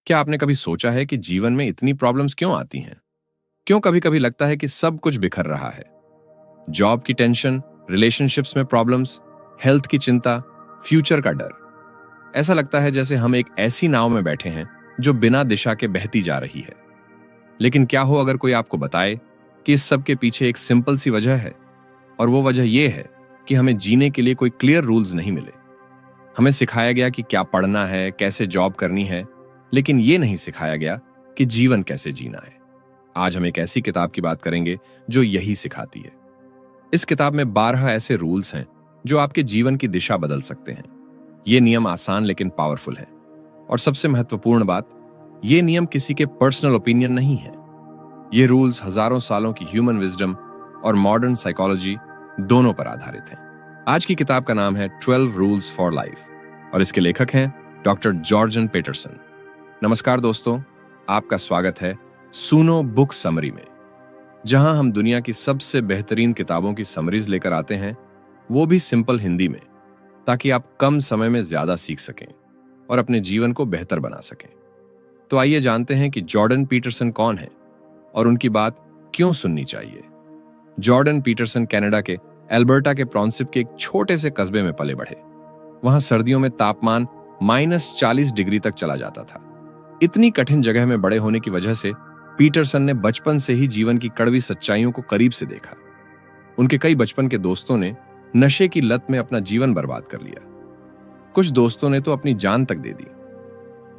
क्या आपने कभी सोचा है कि जीवन में इतनी प्रॉब्लम्स क्यों आती हैं? क्यों कभी-कभी लगता है कि सब कुछ बिखर रहा है? जॉब की टेंशन, रिलेशनशिप्स में प्रॉब्लम्स, हेल्थ की चिंता, फ्यूचर का डर। ऐसा लगता है जैसे हम एक ऐसी नाव में बैठे हैं जो बिना दिशा के बहती जा रही है। लेकिन क्या हो अगर कोई आपको बताए कि इस सब के पीछे एक सिंपल सी वजह है, और वो वजह यह है कि हमें जीने के लिए कोई क्लियर रूल्स नहीं मिले। हमें सिखाया गया कि क्या पढ़ना है, कैसे जॉब करनी है, लेकिन ये नहीं सिखाया गया कि जीवन कैसे जीना है। आज हम एक ऐसी किताब की बात करेंगे जो यही सिखाती है। इस किताब में 12 ऐसे रूल्स हैं जो आपके जीवन की दिशा बदल सकते हैं। ये नियम आसान लेकिन पावरफुल है। और सबसे महत्वपूर्ण बात, ये नियम किसी के पर्सनल ओपिनियन नहीं है। ये रूल्स हजारों सालों की ह्यूमन विजडम और मॉडर्न साइकोलॉजी दोनों पर आधारित हैं। आज की किताब का नाम है 12 रूल्स फॉर लाइफ और इसके लेखक हैं डॉक्टर जॉर्डन पीटरसन। नमस्कार दोस्तों, आपका स्वागत है सुनो बुक समरी में, जहां हम दुनिया की सबसे बेहतरीन किताबों की समरीज लेकर आते हैं, वो भी सिंपल हिंदी में, ताकि आप कम समय में ज्यादा सीख सकें और अपने जीवन को बेहतर बना सकें। तो आइए जानते हैं कि जॉर्डन पीटरसन कौन है और उनकी बात क्यों सुननी चाहिए। जॉर्डन पीटरसन कनाडा के एल्बर्टा के प्रॉन्सिप के एक छोटे से कस्बे में पले बढ़े। वहां सर्दियों में तापमान -40 डिग्री तक चला जाता था। इतनी कठिन जगह में बड़े होने की वजह से पीटरसन ने बचपन से ही जीवन की कड़वी सच्चाइयों को करीब से देखा। उनके कई बचपन के दोस्तों ने नशे की लत में अपना जीवन बर्बाद कर लिया। कुछ दोस्तों ने तो अपनी जान तक दे दी।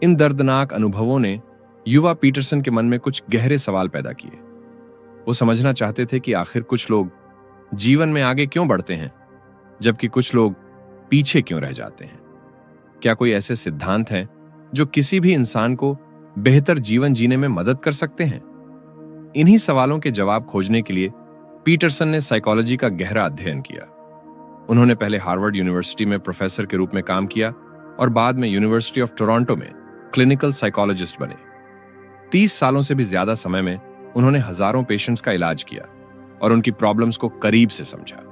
इन दर्दनाक अनुभवों ने युवा पीटरसन के मन में कुछ गहरे सवाल पैदा किए। वो समझना चाहते थे कि आखिर कुछ लोग जीवन में आगे क्यों बढ़ते हैं, जबकि कुछ लोग पीछे क्यों रह जाते हैं। क्या कोई ऐसे सिद्धांत हैं जो किसी भी इंसान को बेहतर जीवन जीने में मदद कर सकते हैं? इन्हीं सवालों के जवाब खोजने के लिए पीटरसन ने साइकोलॉजी का गहरा अध्ययन किया। उन्होंने पहले हार्वर्ड यूनिवर्सिटी में प्रोफेसर के रूप में काम किया और बाद में यूनिवर्सिटी ऑफ टोरंटो में क्लिनिकल साइकोलॉजिस्ट बने। 30 सालों से भी ज्यादा समय में उन्होंने हजारों पेशेंट्स का इलाज किया और उनकी प्रॉब्लम्स को करीब से समझा।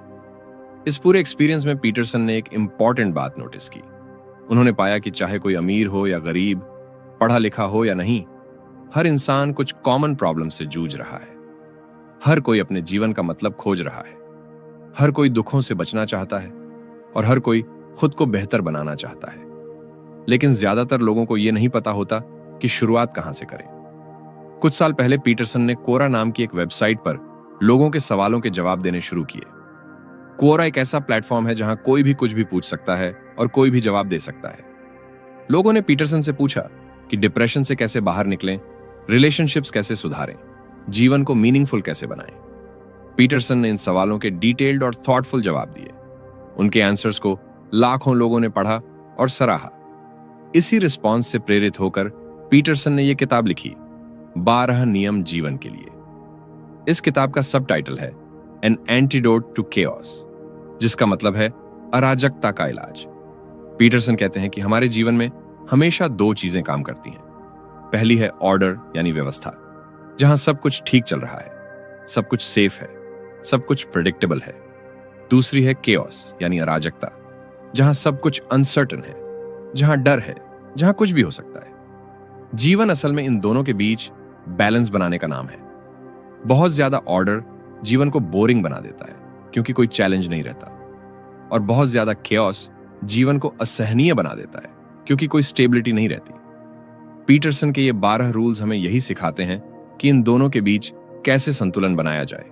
इस पूरे एक्सपीरियंस में पीटरसन ने एक इंपॉर्टेंट बात नोटिस की। उन्होंने पाया कि चाहे कोई अमीर हो या गरीब, पढ़ा लिखा हो या नहीं, हर इंसान कुछ कॉमन प्रॉब्लम से जूझ रहा है। हर कोई अपने जीवन का मतलब खोज रहा है। हर कोई दुखों से बचना चाहता है और हर कोई खुद को बेहतर बनाना चाहता है। लेकिन ज्यादातर लोगों को यह नहीं पता होता कि शुरुआत कहां से करें। कुछ साल पहले पीटरसन ने कोरा नाम की एक वेबसाइट पर लोगों के सवालों के जवाब देने शुरू किए। कोरा एक ऐसा प्लेटफॉर्म है जहां कोई भी कुछ भी पूछ सकता है और कोई भी जवाब दे सकता है। लोगों ने पीटरसन से पूछा कि डिप्रेशन से कैसे बाहर निकलें, रिलेशनशिप्स कैसे सुधारें, जीवन को मीनिंगफुल कैसे बनाएं। पीटरसन ने इन सवालों के डिटेल्ड और थॉटफुल जवाब दिए। उनके आंसर्स को लाखों लोगों ने पढ़ा और सराहा। इसी रिस्पॉन्स से प्रेरित होकर पीटरसन ने यह किताब लिखी, 12 नियम जीवन के लिए। इस किताब का सबटाइटल है एन एंटीडोट टू केओस, जिसका मतलब है अराजकता का इलाज। पीटरसन कहते हैं कि हमारे जीवन में हमेशा 2 चीजें काम करती हैं। पहली है ऑर्डर यानी व्यवस्था, जहां सब कुछ ठीक चल रहा है, सब कुछ सेफ है, सब कुछ प्रेडिक्टेबल है। दूसरी है केओस यानी अराजकता, जहां सब कुछ अनसर्टन है, जहां डर है, जहां कुछ भी हो सकता है। जीवन असल में इन दोनों के बीच बैलेंस बनाने का नाम है। बहुत ज्यादा ऑर्डर जीवन को बोरिंग बना देता है क्योंकि कोई चैलेंज नहीं रहता, और बहुत ज्यादा केओस जीवन को असहनीय बना देता है क्योंकि कोई स्टेबिलिटी नहीं रहती। पीटरसन के ये 12 रूल्स हमें यही सिखाते हैं कि इन दोनों के बीच कैसे संतुलन बनाया जाए।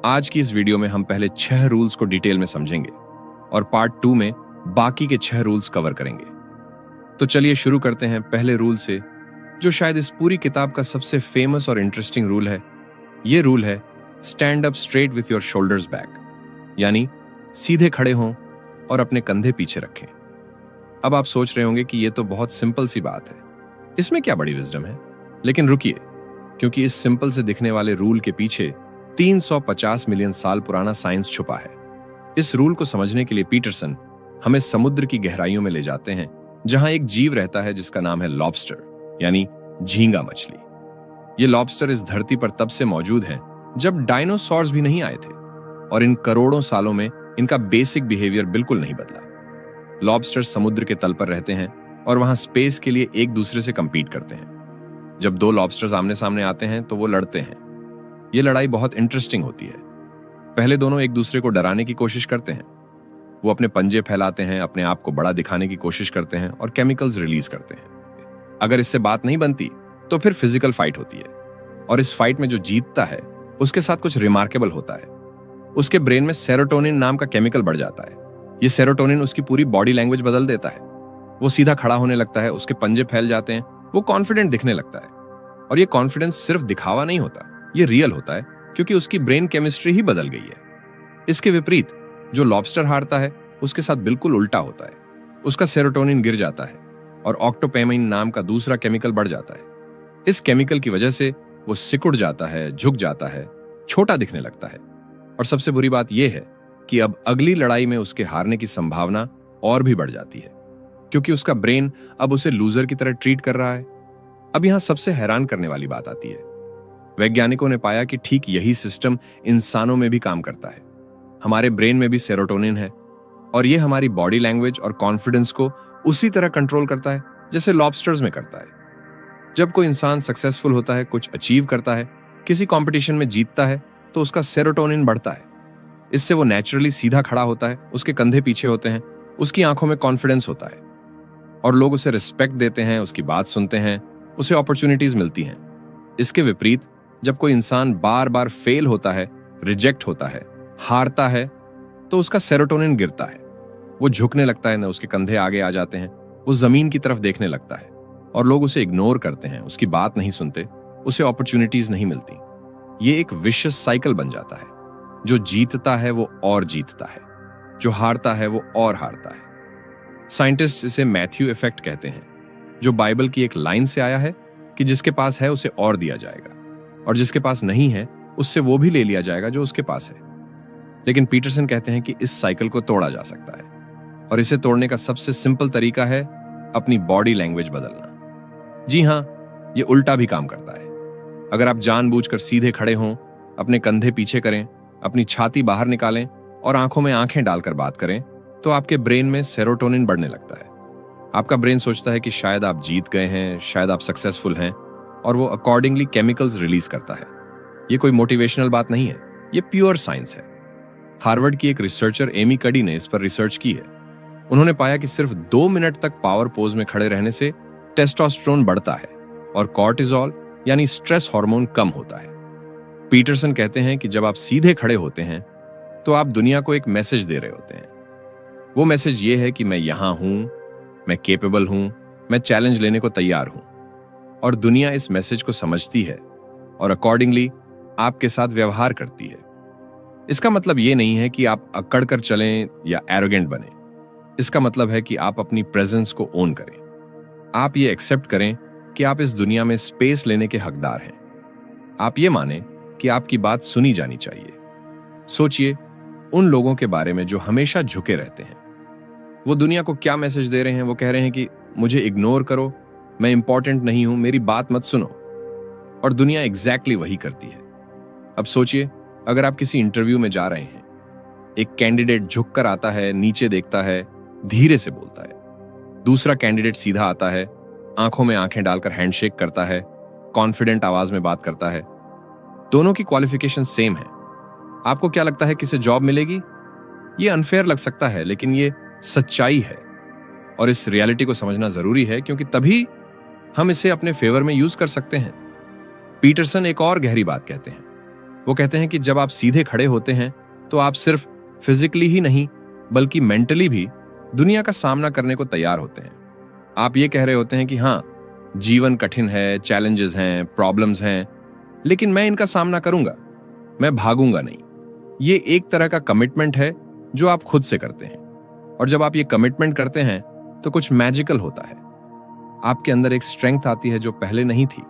आज की इस वीडियो में हम पहले 6 रूल्स को डिटेल में समझेंगे और पार्ट 2 में बाकी के 6 रूल्स कवर करेंगे। तो चलिए शुरू करते हैं पहले रूल से, जो शायद इस पूरी किताब का सबसे फेमस और इंटरेस्टिंग रूल है। यह रूल है stand up straight with your shoulders back, यानी सीधे खड़े हों और अपने कंधे पीछे रखें। अब आप सोच रहे होंगे कि यह तो बहुत सिंपल सी बात है, इसमें क्या बड़ी विजडम है। लेकिन रुकिए, क्योंकि इस सिंपल से दिखने वाले रूल के पीछे 350 मिलियन साल पुराना साइंस छुपा है। इस रूल को समझने के लिए पीटरसन हमें समुद्र की गहराइयों में ले जाते हैं, जहां एक जीव रहता है जिसका नाम है लॉबस्टर, यानी झींगा मछली। ये लॉबस्टर इस धरती पर तब से मौजूद हैं जब डायनासोर्स भी नहीं आए थे, और इन करोड़ों सालों में इनका बेसिक बिहेवियर बिल्कुल नहीं बदला। लॉबस्टर समुद्र के तल पर रहते हैं और वहां स्पेस के लिए एक दूसरे से कंपीट करते हैं। जब दो लॉबस्टर्स आमने सामने आते हैं तो वो लड़ते हैं। ये लड़ाई बहुत इंटरेस्टिंग होती है। पहले दोनों एक दूसरे को डराने की कोशिश करते हैं। वो अपने पंजे फैलाते हैं, अपने आप को बड़ा दिखाने की कोशिश करते हैं और केमिकल्स रिलीज करते हैं। अगर इससे बात नहीं बनती तो फिर फिजिकल फाइट होती है, और इस फाइट में जो जीतता है उसके साथ कुछ रिमार्केबल होता है। उसके ब्रेन में सेरोटोनिन नाम का केमिकल बढ़ जाता है। ये सेरोटोनिन उसकी पूरी बॉडी लैंग्वेज बदल देता है। वो सीधा खड़ा होने लगता है, उसके पंजे फैल जाते हैं, वो कॉन्फिडेंट दिखने लगता है। और ये कॉन्फिडेंस सिर्फ दिखावा नहीं होता, ये रियल होता है, क्योंकि उसकी ब्रेन केमिस्ट्री ही बदल गई है। इसके विपरीत जो लॉबस्टर हारता है उसके साथ बिल्कुल उल्टा होता है। उसका सेरोटोनिन गिर जाता है और ऑक्टोपेमाइन नाम का दूसरा केमिकल बढ़ जाता है। इस केमिकल की वजह से वो सिकुड़ जाता है, झुक जाता है, छोटा दिखने लगता है। और सबसे बुरी बात यह है कि अब अगली लड़ाई में उसके हारने की संभावना और भी बढ़ जाती है, क्योंकि उसका ब्रेन अब उसे लूजर की तरह ट्रीट कर रहा है। अब यहां सबसे हैरान करने वाली बात आती है। वैज्ञानिकों ने पाया कि ठीक यही सिस्टम इंसानों में भी काम करता है। हमारे ब्रेन में भी सेरोटोनिन है, और यह हमारी बॉडी लैंग्वेज और कॉन्फिडेंस को उसी तरह कंट्रोल करता है जैसे लॉबस्टर्स में करता है। जब कोई इंसान सक्सेसफुल होता है, कुछ अचीव करता है, किसी कंपटीशन में जीतता है, तो उसका सेरोटोनिन बढ़ता है। इससे वो नेचुरली सीधा खड़ा होता है, उसके कंधे पीछे होते हैं, उसकी आंखों में कॉन्फिडेंस होता है, और लोग उसे रिस्पेक्ट देते हैं, उसकी बात सुनते हैं, उसे अपॉर्चुनिटीज मिलती हैं। इसके विपरीत जब कोई इंसान बार बार फेल होता है, रिजेक्ट होता है, हारता है, तो उसका सेरोटोनिन गिरता है। वो झुकने लगता है, ना उसके कंधे आगे आ जाते हैं, वो जमीन की तरफ देखने लगता है, और लोग उसे इग्नोर करते हैं, उसकी बात नहीं सुनते, उसे अपॉर्चुनिटीज नहीं मिलती। ये एक विशियस साइकिल बन जाता है। जो जीतता है वो और जीतता है, जो हारता है वो और हारता है। साइंटिस्ट इसे मैथ्यू इफेक्ट कहते हैं, जो बाइबल की एक लाइन से आया है कि जिसके पास है उसे और दिया जाएगा, और जिसके पास नहीं है उससे वो भी ले लिया जाएगा जो उसके पास है। लेकिन पीटरसन कहते हैं कि इस साइकिल को तोड़ा जा सकता है, और इसे तोड़ने का सबसे सिंपल तरीका है अपनी बॉडी लैंग्वेज बदलना। जी हां, ये उल्टा भी काम करता है। अगर आप जानबूझकर सीधे खड़े हों, अपने कंधे पीछे करें, अपनी छाती बाहर निकालें और आंखों में आंखें डालकर बात करें, तो आपके ब्रेन में सेरोटोनिन बढ़ने लगता है। आपका ब्रेन सोचता है कि शायद आप जीत गए हैं, शायद आप सक्सेसफुल हैं, और वो अकॉर्डिंगली केमिकल्स रिलीज करता है। ये कोई मोटिवेशनल बात नहीं है, ये प्योर साइंस है। हार्वर्ड की एक रिसर्चर एमी कडी ने इस पर रिसर्च की है। उन्होंने पाया कि सिर्फ 2 मिनट तक पावर पोज में खड़े रहने से टेस्टोस्टेरोन बढ़ता है और कॉर्टिसोल यानी स्ट्रेस हार्मोन कम होता है। पीटरसन कहते हैं कि जब आप सीधे खड़े होते हैं तो आप दुनिया को एक मैसेज दे रहे होते हैं। वो मैसेज ये है कि मैं यहां हूं, मैं केपेबल हूं, मैं चैलेंज लेने को तैयार हूं। और दुनिया इस मैसेज को समझती है और अकॉर्डिंगली आपके साथ व्यवहार करती है। इसका मतलब ये नहीं है कि आप अकड़ कर चलें या एरोगेंट बने। इसका मतलब है कि आप अपनी प्रेजेंस को ओन करें। आप ये एक्सेप्ट करें कि आप इस दुनिया में स्पेस लेने के हकदार हैं। आप ये माने कि आपकी बात सुनी जानी चाहिए। सोचिए उन लोगों के बारे में जो हमेशा झुके रहते हैं। वो दुनिया को क्या मैसेज दे रहे हैं? वो कह रहे हैं कि मुझे इग्नोर करो, मैं इंपॉर्टेंट नहीं हूं, मेरी बात मत सुनो। और दुनिया एग्जैक्टली वही करती है। अब सोचिए, अगर आप किसी इंटरव्यू में जा रहे हैं, एक कैंडिडेट झुककर आता है, नीचे देखता है, धीरे से बोलता है। दूसरा कैंडिडेट सीधा आता है, आंखों में आंखें डालकर हैंडशेक करता है, कॉन्फिडेंट आवाज में बात करता है। दोनों की क्वालिफिकेशन सेम है। आपको क्या लगता है किसे जॉब मिलेगी? ये अनफेयर लग सकता है, लेकिन ये सच्चाई है। और इस रियलिटी को समझना जरूरी है, क्योंकि तभी हम इसे अपने फेवर में यूज कर सकते हैं। पीटरसन एक और गहरी बात कहते हैं। वो कहते हैं कि जब आप सीधे खड़े होते हैं तो आप सिर्फ फिजिकली ही नहीं बल्कि मेंटली भी दुनिया का सामना करने को तैयार होते हैं। आप ये कह रहे होते हैं कि हाँ, जीवन कठिन है, चैलेंजेस हैं, प्रॉब्लम्स हैं, लेकिन मैं इनका सामना करूंगा, मैं भागूंगा नहीं। ये एक तरह का कमिटमेंट है जो आप खुद से करते हैं। और जब आप ये कमिटमेंट करते हैं तो कुछ मैजिकल होता है। आपके अंदर एक स्ट्रेंथ आती है जो पहले नहीं थी।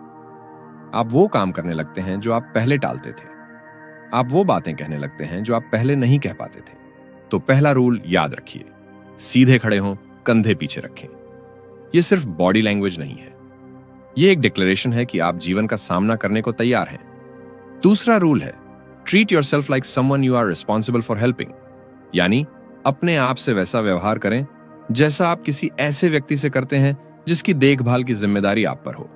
आप वो काम करने लगते हैं जो आप पहले टालते थे। आप वो बातें कहने लगते हैं जो आप पहले नहीं कह पाते थे। तो पहला रूल याद रखिए, सीधे खड़े हों, कंधे पीछे रखें। ये सिर्फ बॉडी लैंग्वेज नहीं है, ये एक डिक्लेरेशन है कि आप जीवन का सामना करने को तैयार हैं। दूसरा रूल है, treat yourself like someone you are responsible for helping. यानी अपने आप से वैसा व्यवहार करें जैसा आप किसी ऐसे व्यक्ति से करते हैं जिसकी देखभाल की जिम्मेदारी आप पर हो।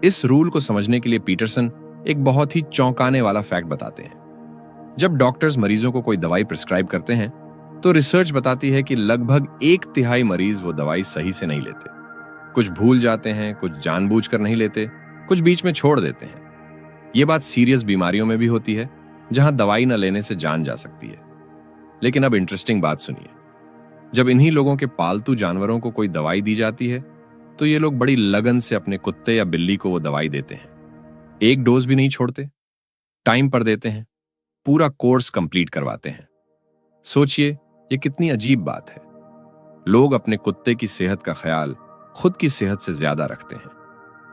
इस रूल को समझने के लिए पीटरसन एक बहुत ही चौंकाने वाला फैक्ट बताते हैं। जब डॉक्टर्स मरीजों को कोई दवाई प्रिस्क्राइब करते हैं तो रिसर्च बताती है कि लगभग 1/3 मरीज वो दवाई सही से नहीं लेते। कुछ भूल जाते हैं, कुछ जानबूझकर नहीं लेते, कुछ बीच में छोड़ देते हैं। ये बात सीरियस बीमारियों में भी होती है जहां दवाई न लेने से जान जा सकती है। लेकिन अब इंटरेस्टिंग बात सुनिए। जब इन्हीं लोगों के पालतू जानवरों को कोई दवाई दी जाती है तो ये लोग बड़ी लगन से अपने कुत्ते या बिल्ली को वो दवाई देते हैं। एक डोज भी नहीं छोड़ते, टाइम पर देते हैं, पूरा कोर्स कंप्लीट करवाते हैं। सोचिए ये कितनी अजीब बात है। लोग अपने कुत्ते की सेहत का ख्याल खुद की सेहत से ज्यादा रखते हैं।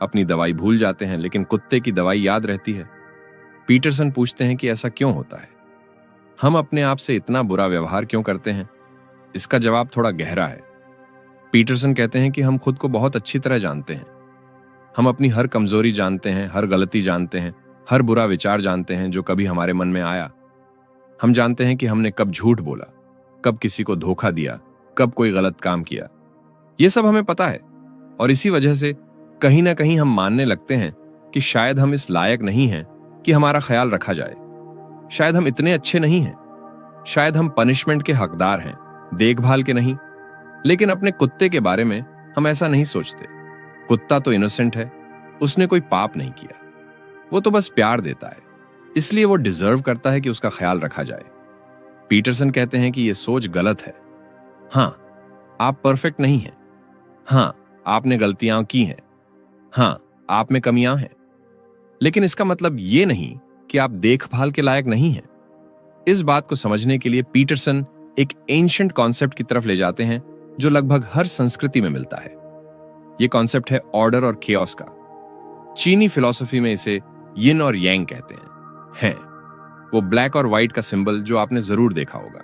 अपनी दवाई भूल जाते हैं लेकिन कुत्ते की दवाई याद रहती है। पीटरसन पूछते हैं कि ऐसा क्यों होता है? हम अपने आप से इतना बुरा व्यवहार क्यों करते हैं? इसका जवाब थोड़ा गहरा है। पीटरसन कहते हैं कि हम खुद को बहुत अच्छी तरह जानते हैं। हम अपनी हर कमजोरी जानते हैं, हर गलती जानते हैं, हर बुरा विचार जानते हैं जो कभी हमारे मन में आया। हम जानते हैं कि हमने कब झूठ बोला, कब किसी को धोखा दिया, कब कोई गलत काम किया। ये सब हमें पता है और इसी वजह से कहीं ना कहीं हम मानने लगते हैं कि शायद हम इस लायक नहीं हैं कि हमारा ख्याल रखा जाए। शायद हम इतने अच्छे नहीं हैं। शायद हम पनिशमेंट के हकदार हैं, देखभाल के नहीं। लेकिन अपने कुत्ते के बारे में हम ऐसा नहीं सोचते। कुत्ता तो इनोसेंट है, उसने कोई पाप नहीं किया, वो तो बस प्यार देता है, इसलिए वो डिजर्व करता है कि उसका ख्याल रखा जाए। पीटरसन कहते हैं कि यह सोच गलत है। हां, आप परफेक्ट नहीं हैं। हां, आपने गलतियां की हैं। हां, आप में कमियां हैं। लेकिन इसका मतलब यह नहीं कि आप देखभाल के लायक नहीं हैं। इस बात को समझने के लिए पीटरसन एक एंशिएंट कॉन्सेप्ट की तरफ ले जाते हैं जो लगभग हर संस्कृति में मिलता है। यह कॉन्सेप्ट है ऑर्डर और केओस का। चीनी फिलॉसफी में इसे यिन और यांग कहते हैं। वो ब्लैक और व्हाइट का सिंबल जो आपने जरूर देखा होगा।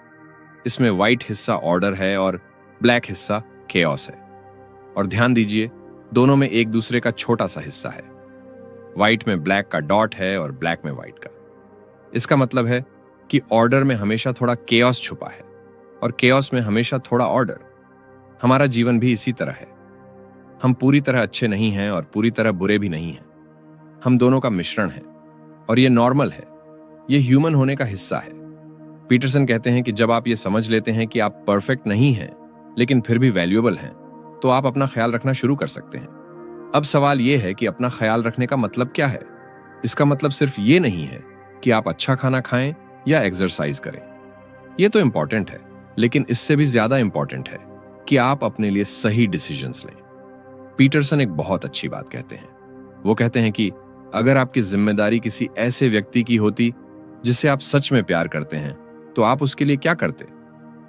इसमें व्हाइट हिस्सा ऑर्डर है और ब्लैक हिस्सा केओस है। और ध्यान दीजिए, दोनों में एक दूसरे का छोटा सा हिस्सा है। व्हाइट में ब्लैक का डॉट है और ब्लैक में व्हाइट का। इसका मतलब है कि ऑर्डर में हमेशा थोड़ा केओस छुपा है और केओस में हमेशा थोड़ा ऑर्डर। हमारा जीवन भी इसी तरह है। हम पूरी तरह अच्छे नहीं हैं और पूरी तरह बुरे भी नहीं हैं। हम दोनों का मिश्रण है और ये नॉर्मल है। ये ह्यूमन होने का हिस्सा है। पीटरसन कहते हैं कि जब आप ये समझ लेते हैं कि आप परफेक्ट नहीं हैं लेकिन फिर भी वैल्यूएबल हैं, तो आप अपना ख्याल रखना शुरू कर सकते हैं। अब सवाल यह है कि अपना ख्याल रखने का मतलब क्या है? इसका मतलब सिर्फ ये नहीं है कि आप अच्छा खाना खाएं या एक्सरसाइज करें। यह तो इंपॉर्टेंट है, लेकिन इससे भी ज्यादा इंपॉर्टेंट है कि आप अपने लिए सही डिसीजंस लें। पीटरसन एक बहुत अच्छी बात कहते हैं। वो कहते हैं कि अगर आपकी जिम्मेदारी किसी ऐसे व्यक्ति की होती जिसे आप सच में प्यार करते हैं, तो आप उसके लिए क्या करते?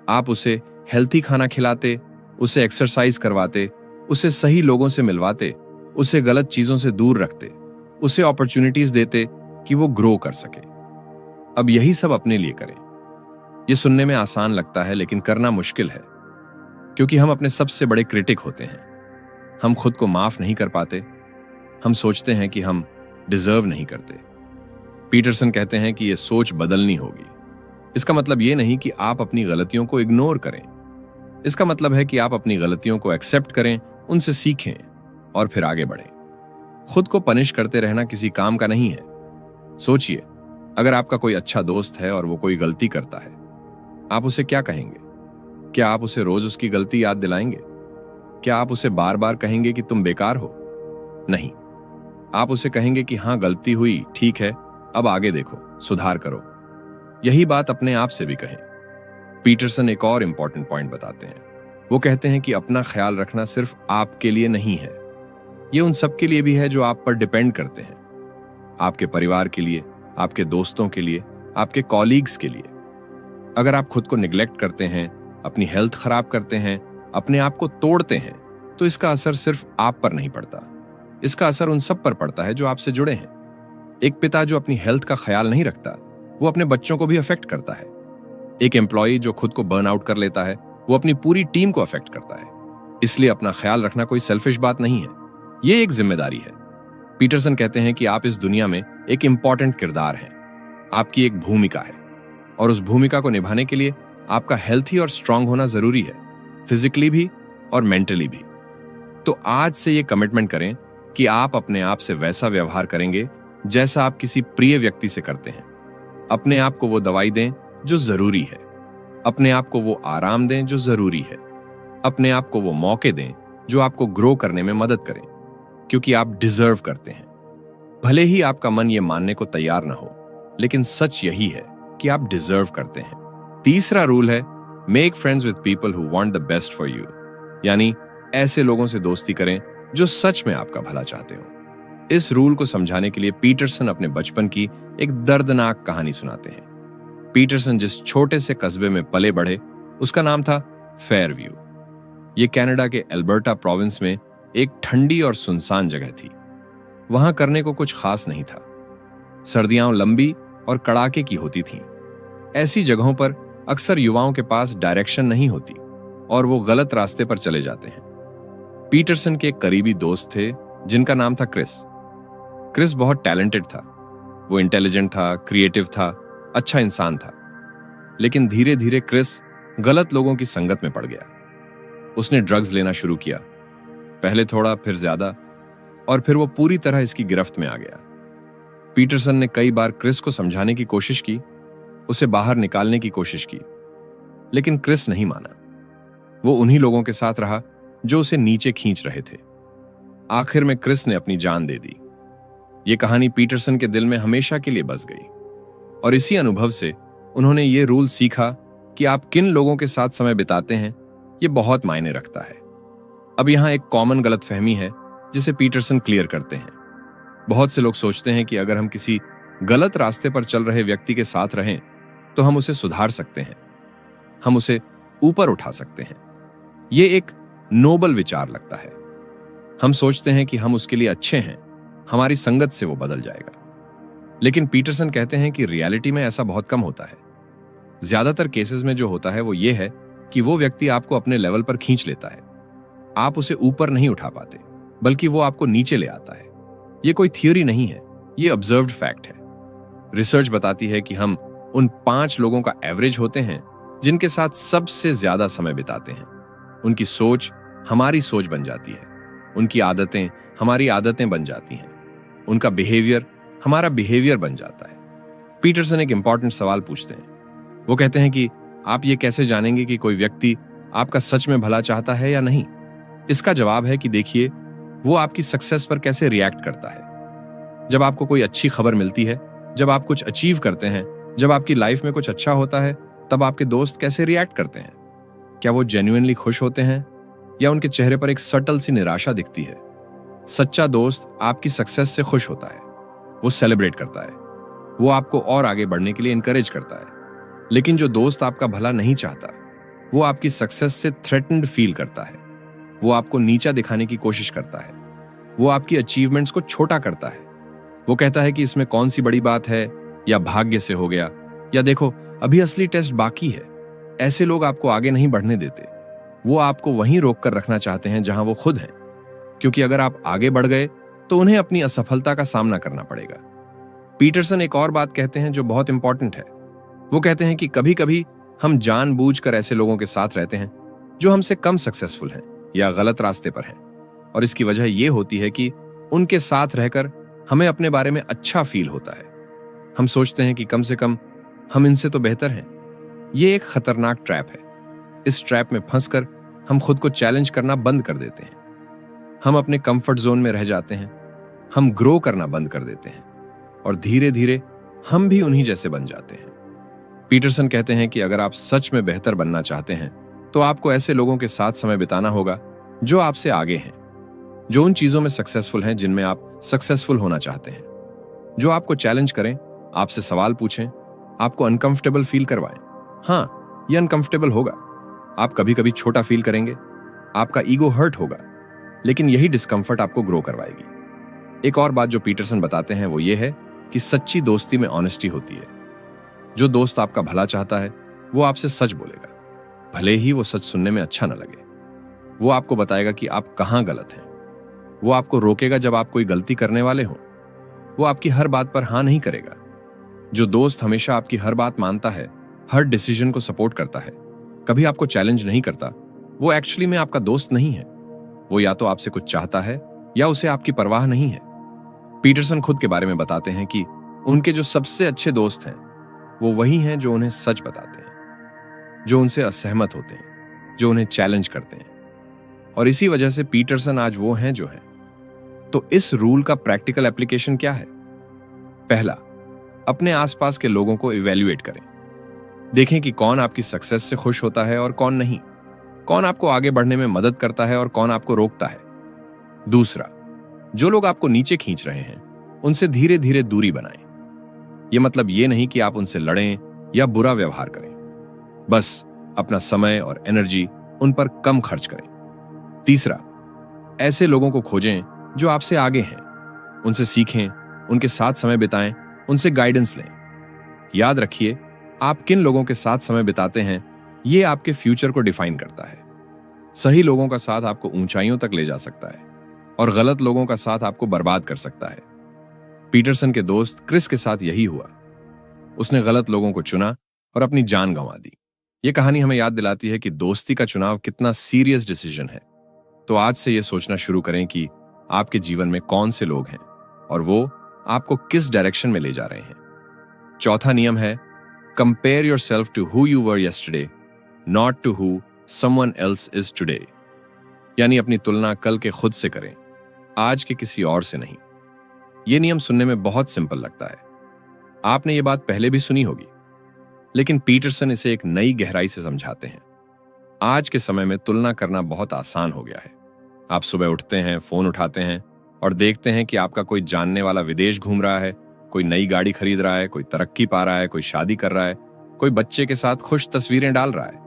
आप उसे हेल्थी खाना खिलाते, उसे एक्सरसाइज करवाते, उसे सही लोगों से मिलवाते, उसे गलत चीजों से दूर रखते, उसे अपॉर्चुनिटीज देते कि वो ग्रो कर सके। अब यही सब अपने लिए करें। यह सुनने में आसान लगता है लेकिन करना मुश्किल है, क्योंकि हम अपने सबसे बड़े क्रिटिक होते हैं। हम खुद को माफ नहीं कर पाते। हम सोचते हैं कि हम डिजर्व नहीं करते। पीटरसन कहते हैं कि यह सोच बदलनी होगी। इसका मतलब यह नहीं कि आप अपनी गलतियों को इग्नोर करें। इसका मतलब है कि आप अपनी गलतियों को एक्सेप्ट करें, उनसे सीखें और फिर आगे बढ़ें। खुद को पनिश करते रहना किसी काम का नहीं है। सोचिए, अगर आपका कोई अच्छा दोस्त है और वो कोई गलती करता है, आप उसे क्या कहेंगे? क्या आप उसे रोज उसकी गलती याद दिलाएंगे? क्या आप उसे बार बार कहेंगे कि तुम बेकार हो? नहीं। आप उसे कहेंगे कि हां, गलती हुई, ठीक है, अब आगे देखो, सुधार करो। यही बात अपने आप से भी कहें। पीटरसन एक और इंपॉर्टेंट पॉइंट बताते हैं। वो कहते हैं कि अपना ख्याल रखना सिर्फ आपके लिए नहीं है, ये उन सबके लिए भी है जो आप पर डिपेंड करते हैं। आपके परिवार के लिए, आपके दोस्तों के लिए, आपके कॉलीग्स के लिए। अगर आप खुद को निग्लेक्ट करते हैं, अपनी हेल्थ खराब करते हैं, अपने आप को तोड़ते हैं, तो इसका असर सिर्फ आप पर नहीं पड़ता। इसका असर उन सब पर पड़ता है जो आपसे जुड़े हैं। एक पिता जो अपनी हेल्थ का ख्याल नहीं रखता, वो अपने बच्चों को भी अफेक्ट करता है। एक एम्प्लॉय जो खुद को बर्न आउट कर लेता है, वो अपनी पूरी टीम को अफेक्ट करता है। इसलिए अपना ख्याल रखना कोई सेल्फिश बात नहीं है, ये एक जिम्मेदारी है। पीटरसन कहते हैं कि आप इस दुनिया में एक इंपॉर्टेंट किरदार हैं। आपकी एक भूमिका है और उस भूमिका को निभाने के लिए आपका हेल्थी और स्ट्रांग होना जरूरी है। फिजिकली भी और मेंटली भी। तो आज से ये कमिटमेंट करें कि आप अपने आप से वैसा व्यवहार करेंगे जैसा आप किसी प्रिय व्यक्ति से करते हैं। अपने आप को वो दवाई दें जो जरूरी है, अपने आप को वो आराम दें जो जरूरी है, अपने आप को वो मौके दें जो आपको ग्रो करने में मदद करें, क्योंकि आप डिजर्व करते हैं। भले ही आपका मन ये मानने को तैयार ना हो, लेकिन सच यही है कि आप डिजर्व करते हैं। तीसरा रूल है, make friends with people who want the best for you, यानी ऐसे लोगों से दोस्ती करें जो सच में आपका भला चाहते हो। इस रूल को समझाने के लिए पीटरसन अपने बचपन की एक दर्दनाक कहानी सुनाते हैं। पीटरसन जिस छोटे से कस्बे में पले बढ़े उसका नाम था फेयरव्यू। ये कनाडा के एल्बर्टा प्रोविंस में एक ठंडी और सुनसान जगह थी। वहां करने को कुछ खास नहीं था। सर्दियां लंबी और कड़ाके की होती थीं। ऐसी जगहों पर अक्सर युवाओं के पास डायरेक्शन नहीं होती और वो गलत रास्ते पर चले जाते हैं। पीटरसन के एक करीबी दोस्त थे जिनका नाम था क्रिस। क्रिस बहुत टैलेंटेड था। वो इंटेलिजेंट था, क्रिएटिव था, अच्छा इंसान था। लेकिन धीरे धीरे क्रिस गलत लोगों की संगत में पड़ गया। उसने ड्रग्स लेना शुरू किया, पहले थोड़ा फिर ज्यादा, और फिर वो पूरी तरह इसकी गिरफ्त में आ गया। पीटरसन ने कई बार क्रिस को समझाने की कोशिश की, उसे बाहर निकालने की कोशिश की, लेकिन क्रिस नहीं माना। वो उन्हीं लोगों के साथ रहा जो उसे नीचे खींच रहे थे। आखिर में क्रिस ने अपनी जान दे दी। ये कहानी पीटरसन के दिल में हमेशा के लिए बस गई, और इसी अनुभव से उन्होंने ये रूल सीखा कि आप किन लोगों के साथ समय बिताते हैं, ये बहुत मायने रखता है। अब यहां एक कॉमन गलतफहमी है जिसे पीटरसन क्लियर करते हैं। बहुत से लोग सोचते हैं कि अगर हम किसी गलत रास्ते पर चल रहे व्यक्ति के साथ रहें तो हम उसे सुधार सकते हैं, हम उसे ऊपर उठा सकते हैं। ये एक नोबल विचार लगता है। हम सोचते हैं कि हम उसके लिए अच्छे हैं, हमारी संगत से वो बदल जाएगा। लेकिन पीटरसन कहते हैं कि रियलिटी में ऐसा बहुत कम होता है। ज्यादातर केसेस में जो होता है वो ये है कि वो व्यक्ति आपको अपने लेवल पर खींच लेता है। आप उसे ऊपर नहीं उठा पाते, बल्कि वो आपको नीचे ले आता है। ये कोई थियोरी नहीं है, ये ऑब्जर्व्ड फैक्ट है। रिसर्च बताती है कि हम उन 5 लोगों का एवरेज होते हैं जिनके साथ सबसे ज्यादा समय बिताते हैं। उनकी सोच हमारी सोच बन जाती है, उनकी आदतें हमारी आदतें बन जाती हैं, उनका बिहेवियर हमारा बिहेवियर बन जाता है। पीटरसन एक इंपॉर्टेंट सवाल पूछते हैं। वो कहते हैं कि आप ये कैसे जानेंगे कि कोई व्यक्ति आपका सच में भला चाहता है या नहीं? इसका जवाब है कि देखिए, वो आपकी सक्सेस पर कैसे रिएक्ट करता है। जब आपको कोई अच्छी खबर मिलती है, जब आप कुछ अचीव करते हैं, जब आपकी लाइफ में कुछ अच्छा होता है, तब आपके दोस्त कैसे रिएक्ट करते हैं? क्या वो जेन्युइनली खुश होते हैं या उनके चेहरे पर एक सटल सी निराशा दिखती है? सच्चा दोस्त आपकी सक्सेस से खुश होता है, वो सेलिब्रेट करता है, वो आपको और आगे बढ़ने के लिए इंकरेज करता है। लेकिन जो दोस्त आपका भला नहीं चाहता, वो आपकी सक्सेस से थ्रेटन्ड फील करता है, वो आपको नीचा दिखाने की कोशिश करता है, वो आपकी अचीवमेंट्स को छोटा करता है। वो कहता है कि इसमें कौन सी बड़ी बात है, या भाग्य से हो गया, या देखो अभी असली टेस्ट बाकी है। ऐसे लोग आपको आगे नहीं बढ़ने देते। वो आपको वहीं रोक कर रखना चाहते हैं जहां वो खुद हैं, क्योंकि अगर आप आगे बढ़ गए तो उन्हें अपनी असफलता का सामना करना पड़ेगा। पीटरसन एक और बात कहते हैं जो बहुत इंपॉर्टेंट है। वो कहते हैं कि कभी कभी हम जानबूझकर ऐसे लोगों के साथ रहते हैं जो हमसे कम सक्सेसफुल हैं या गलत रास्ते पर हैं, और इसकी वजह यह होती है कि उनके साथ रहकर हमें अपने बारे में अच्छा फील होता है। हम सोचते हैं कि कम से कम हम इनसे तो बेहतर हैं। ये एक खतरनाक ट्रैप है। इस ट्रैप में फंसकर हम खुद को चैलेंज करना बंद कर देते हैं। हम अपने कंफर्ट जोन में रह जाते हैं, हम ग्रो करना बंद कर देते हैं, और धीरे धीरे हम भी उन्हीं जैसे बन जाते हैं। पीटरसन कहते हैं कि अगर आप सच में बेहतर बनना चाहते हैं तो आपको ऐसे लोगों के साथ समय बिताना होगा जो आपसे आगे हैं, जो उन चीजों में सक्सेसफुल हैं जिनमें आप सक्सेसफुल होना चाहते हैं, जो आपको चैलेंज करें, आपसे सवाल पूछें, आपको अनकंफर्टेबल फील करवाएं। हाँ, ये अनकंफर्टेबल होगा, आप कभी कभी छोटा फील करेंगे, आपका ईगो हर्ट होगा, लेकिन यही डिस्कंफर्ट आपको ग्रो करवाएगी। एक और बात जो पीटरसन बताते हैं वो ये है कि सच्ची दोस्ती में ऑनेस्टी होती है। जो दोस्त आपका भला चाहता है वो आपसे सच बोलेगा, भले ही वो सच सुनने में अच्छा न लगे। वो आपको बताएगा कि आप कहां गलत हैं। वो आपको रोकेगा जब आप कोई गलती करने वाले हो। वो आपकी हर बात पर हाँ नहीं करेगा। जो दोस्त हमेशा आपकी हर बात मानता है, हर डिसीजन को सपोर्ट करता है, कभी आपको चैलेंज नहीं करता, वो एक्चुअली में आपका दोस्त नहीं है। वो या तो आपसे कुछ चाहता है या उसे आपकी परवाह नहीं है। पीटरसन खुद के बारे में बताते हैं कि उनके जो सबसे अच्छे दोस्त हैं वो वही हैं जो उन्हें सच बताते हैं, जो उनसे असहमत होते हैं, जो उन्हें चैलेंज करते हैं। और इसी वजह से पीटरसन आज वो हैं जो हैं। तो इस रूल का प्रैक्टिकल एप्लीकेशन क्या है? पहला, अपने आसपास के लोगों को इवैल्यूएट करें। देखें कि कौन आपकी सक्सेस से खुश होता है और कौन नहीं, कौन आपको आगे बढ़ने में मदद करता है और कौन आपको रोकता है। दूसरा, जो लोग आपको नीचे खींच रहे हैं उनसे धीरे धीरे दूरी बनाएं। यह मतलब ये नहीं कि आप उनसे लड़ें या बुरा व्यवहार करें, बस अपना समय और एनर्जी उन पर कम खर्च करें। तीसरा, ऐसे लोगों को खोजें जो आपसे आगे हैं, उनसे सीखें, उनके साथ समय बिताएं, उनसे गाइडेंस लें। याद रखिए, आप किन लोगों के साथ समय बिताते हैं ये आपके फ्यूचर को डिफाइन करता है। सही लोगों का साथ आपको ऊंचाइयों तक ले जा सकता है और गलत लोगों का साथ आपको बर्बाद कर सकता है। पीटरसन के दोस्त क्रिस के साथ यही हुआ। उसने गलत लोगों को चुना और अपनी जान गंवा दी। यह कहानी हमें याद दिलाती है कि दोस्ती का चुनाव कितना सीरियस डिसीजन है। तो आज से यह सोचना शुरू करें कि आपके जीवन में कौन से लोग हैं और वो आपको किस डायरेक्शन में ले जा रहे हैं। चौथा नियम है, compare yourself to who you were yesterday, not to who someone else is today. यानी अपनी तुलना कल के खुद से करें, आज के किसी और से नहीं। यह नियम सुनने में बहुत सिंपल लगता है, आपने ये बात पहले भी सुनी होगी, लेकिन पीटरसन इसे एक नई गहराई से समझाते हैं। आज के समय में तुलना करना बहुत आसान हो गया है। आप सुबह उठते हैं, फोन उठाते हैं और देखते हैं कि आपका कोई जानने वाला विदेश घूम रहा है, कोई नई गाड़ी खरीद रहा है, कोई तरक्की पा रहा है, कोई शादी कर रहा है, कोई बच्चे के साथ खुश तस्वीरें डाल रहा है,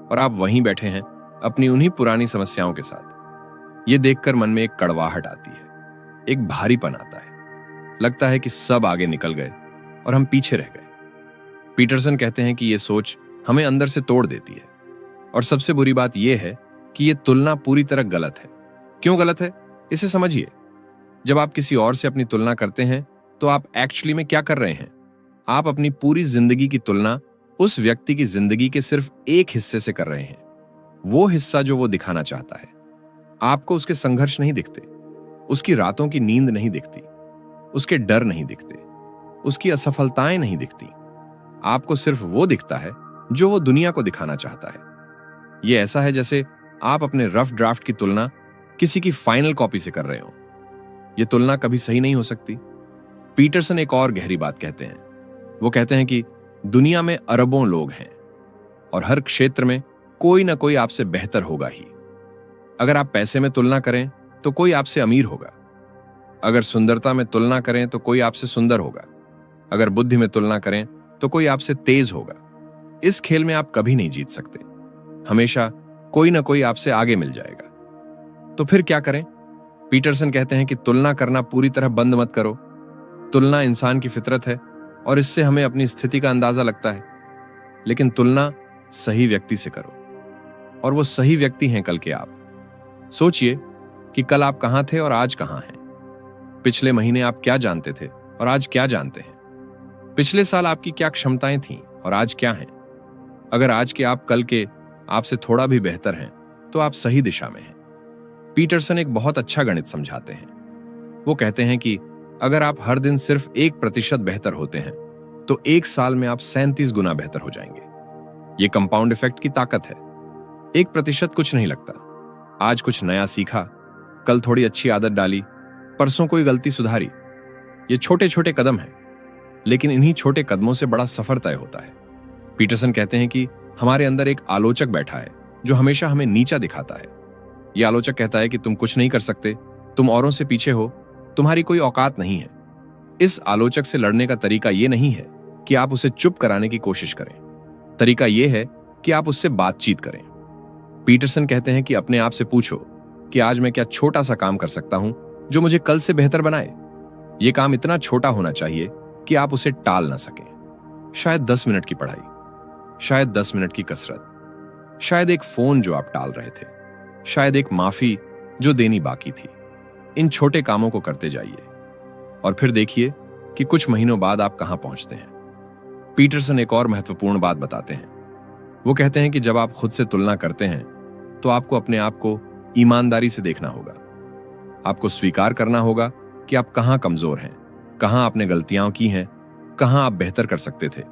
और आप वहीं बैठे हैं अपनी उन्हीं पुरानी समस्याओं के साथ। ये देखकर मन में एक कड़वाहट आती है, एक भारीपन आता है। लगता है कि सब आगे निकल गए और हम पीछे रह गए। पीटरसन कहते हैं कि ये सोच हमें अंदर से तोड़ देती है। और सबसे बुरी बात यह है कि यह तुलना पूरी तरह गलत है। क्यों गलत है, इसे समझिए। जब आप किसी और से अपनी तुलना करते हैं तो आप एक्चुअली में क्या कर रहे हैं? आप अपनी पूरी जिंदगी की तुलना उस व्यक्ति की जिंदगी के सिर्फ एक हिस्से से कर रहे हैं, वो हिस्सा जो वो दिखाना चाहता है। आपको उसके संघर्ष नहीं दिखते, उसकी रातों की नींद नहीं दिखती, उसके डर नहीं दिखते, उसकी असफलताएं नहीं दिखती। आपको सिर्फ वो दिखता है जो वो दुनिया को दिखाना चाहता है। यह ऐसा है जैसे आप अपने रफ ड्राफ्ट की तुलना किसी की फाइनल कॉपी से कर रहे हो। यह तुलना कभी सही नहीं हो सकती। पीटरसन एक और गहरी बात कहते हैं। वो कहते हैं कि दुनिया में अरबों लोग हैं और हर क्षेत्र में कोई ना कोई आपसे बेहतर होगा ही। अगर आप पैसे में तुलना करें तो कोई आपसे अमीर होगा। अगर सुंदरता में तुलना करें तो कोई आपसे सुंदर होगा। अगर बुद्धि में तुलना करें तो कोई आपसे तेज होगा। इस खेल में आप कभी नहीं जीत सकते। हमेशा कोई ना कोई आपसे आगे मिल जाएगा। तो फिर क्या करें? पीटरसन कहते हैं कि तुलना करना पूरी तरह बंद मत करो। तुलना इंसान की फितरत है और इससे हमें अपनी स्थिति का अंदाजा लगता है। लेकिन तुलना सही व्यक्ति से करो, और वो सही व्यक्ति हैं कल के आप। सोचिए कि कल आप कहां थे और आज कहां हैं। पिछले महीने आप क्या जानते थे और आज क्या जानते हैं। पिछले साल आपकी क्या क्षमताएं थीं और आज क्या हैं। अगर आज के आप कल के आपसे थोड़ा भी बेहतर हैं तो आप सही दिशा में हैं। पीटरसन एक बहुत अच्छा गणित समझाते हैं। वो कहते हैं कि अगर आप हर दिन सिर्फ 1% बेहतर होते हैं तो एक साल में आप 37 गुना बेहतर हो जाएंगे। ये कंपाउंड इफेक्ट की ताकत है। 1% कुछ नहीं लगता। आज कुछ नया सीखा, कल थोड़ी अच्छी आदत डाली, परसों कोई गलती सुधारी। ये छोटे छोटे कदम हैं, लेकिन इन्हीं छोटे कदमों से बड़ा सफर तय होता है। पीटरसन कहते हैं कि हमारे अंदर एक आलोचक बैठा है जो हमेशा हमें नीचा दिखाता है। यह आलोचक कहता है कि तुम कुछ नहीं कर सकते, तुम औरों से पीछे हो, तुम्हारी कोई औकात नहीं है। इस आलोचक से लड़ने का तरीका यह नहीं है कि आप उसे चुप कराने की कोशिश करें। तरीका यह है कि आप उससे बातचीत करें। पीटरसन कहते हैं कि अपने आप से पूछो कि आज मैं क्या छोटा सा काम कर सकता हूं जो मुझे कल से बेहतर बनाए। यह काम इतना छोटा होना चाहिए कि आप उसे टाल ना सकें। शायद 10 मिनट की पढ़ाई, शायद 10 मिनट की कसरत, शायद एक फोन जो आप टाल रहे थे, शायद एक माफी जो देनी बाकी थी। इन छोटे कामों को करते जाइए और फिर देखिए कि कुछ महीनों बाद आप कहां पहुंचते हैं। पीटरसन एक और महत्वपूर्ण बात बताते हैं। वो कहते हैं कि जब आप खुद से तुलना करते हैं तो आपको अपने आप को ईमानदारी से देखना होगा। आपको स्वीकार करना होगा कि आप कहां कमजोर हैं, कहां आपने गलतियां की हैं, कहां आप बेहतर कर सकते थे।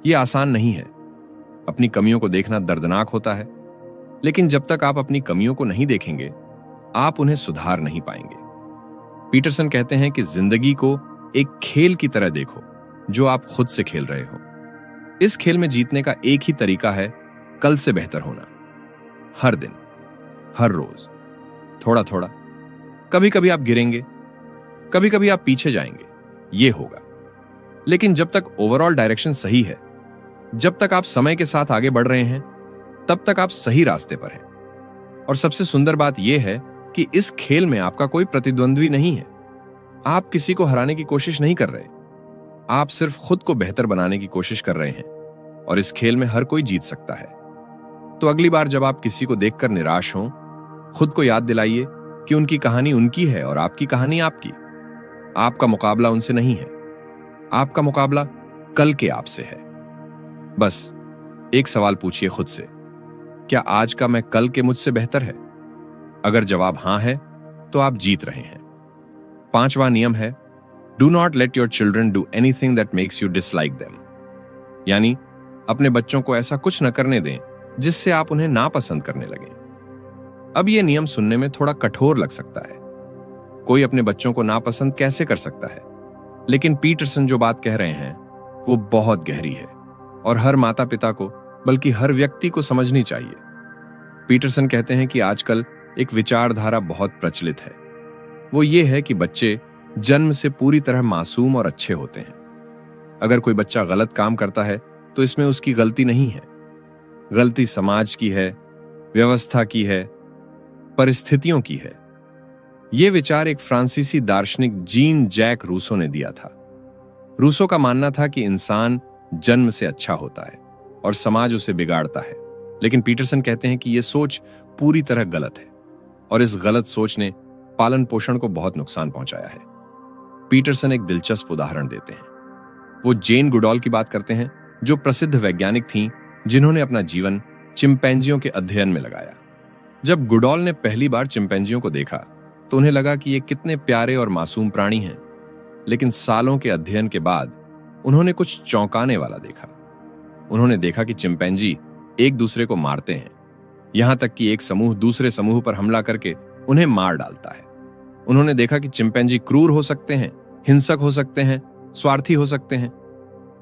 यह आसान नहीं है। अपनी कमियों को देखना दर्दनाक होता है, लेकिन जब तक आप अपनी कमियों को नहीं देखेंगे, आप उन्हें सुधार नहीं पाएंगे। पीटरसन कहते हैं कि जिंदगी को एक खेल की तरह देखो जो आप खुद से खेल रहे हो। इस खेल में जीतने का एक ही तरीका है, कल से बेहतर होना। हर दिन, हर रोज, थोड़ा थोड़ा। कभी कभी आप गिरेंगे, कभी कभी आप पीछे जाएंगे, ये होगा। लेकिन जब तक ओवरऑल डायरेक्शन सही है, जब तक आप समय के साथ आगे बढ़ रहे हैं, तब तक आप सही रास्ते पर हैं। और सबसे सुंदर बात यह है कि इस खेल में आपका कोई प्रतिद्वंद्वी नहीं है। आप किसी को हराने की कोशिश नहीं कर रहे, आप सिर्फ खुद को बेहतर बनाने की कोशिश कर रहे हैं। और इस खेल में हर कोई जीत सकता है। तो अगली बार जब आप किसी को देखकर निराश हों, खुद को याद दिलाइए कि उनकी कहानी उनकी है और आपकी कहानी आपकी। आपका मुकाबला उनसे नहीं है, आपका मुकाबला कल के आपसे है। बस एक सवाल पूछिए खुद से, क्या आज का मैं कल के मुझसे बेहतर है? अगर जवाब हां है, तो आप जीत रहे हैं। 5वां नियम है, do not let your children do anything that makes you dislike them. यानी अपने बच्चों को ऐसा कुछ न करने दें जिससे आप उन्हें नापसंद करने लगें। अब यह नियम सुनने में थोड़ा कठोर लग सकता है। कोई अपने बच्चों को नापसंद कैसे कर सकता है? लेकिन पीटरसन जो बात कह रहे हैं वो बहुत गहरी है और हर माता पिता को, बल्कि हर व्यक्ति को समझनी चाहिए। पीटरसन कहते हैं कि आजकल एक विचारधारा बहुत प्रचलित है। वो ये है कि बच्चे जन्म से पूरी तरह मासूम और अच्छे होते हैं। अगर कोई बच्चा गलत काम करता है तो इसमें उसकी गलती नहीं है। गलती समाज की है, व्यवस्था की है, परिस्थितियों की है। यह विचार एक फ्रांसीसी दार्शनिक जीन जैक रूसो ने दिया था। रूसो का मानना था कि इंसान जन्म से अच्छा होता है और समाज उसे बिगाड़ता है। लेकिन पीटरसन कहते हैं कि यह सोच पूरी तरह गलत है और इस गलत सोच ने पालन पोषण को बहुत नुकसान पहुंचाया है। पीटरसन एक दिलचस्प उदाहरण देते हैं। वो जेन गुडॉल की बात करते हैं, जो प्रसिद्ध वैज्ञानिक थीं जिन्होंने अपना जीवन चिंपैंजियों के अध्ययन में लगाया। जब गुडॉल ने पहली बार चिंपैंजियों को देखा तो उन्हें लगा कि ये कितने प्यारे और मासूम प्राणी हैं। लेकिन सालों के अध्ययन के बाद उन्होंने कुछ चौंकाने वाला देखा। उन्होंने देखा कि चिंपैंजी एक दूसरे को मारते हैं, यहां तक कि एक समूह दूसरे समूह पर हमला करके उन्हें मार डालता है। उन्होंने देखा कि चिंपैंजी क्रूर हो सकते हैं, हिंसक हो सकते हैं, स्वार्थी हो सकते हैं।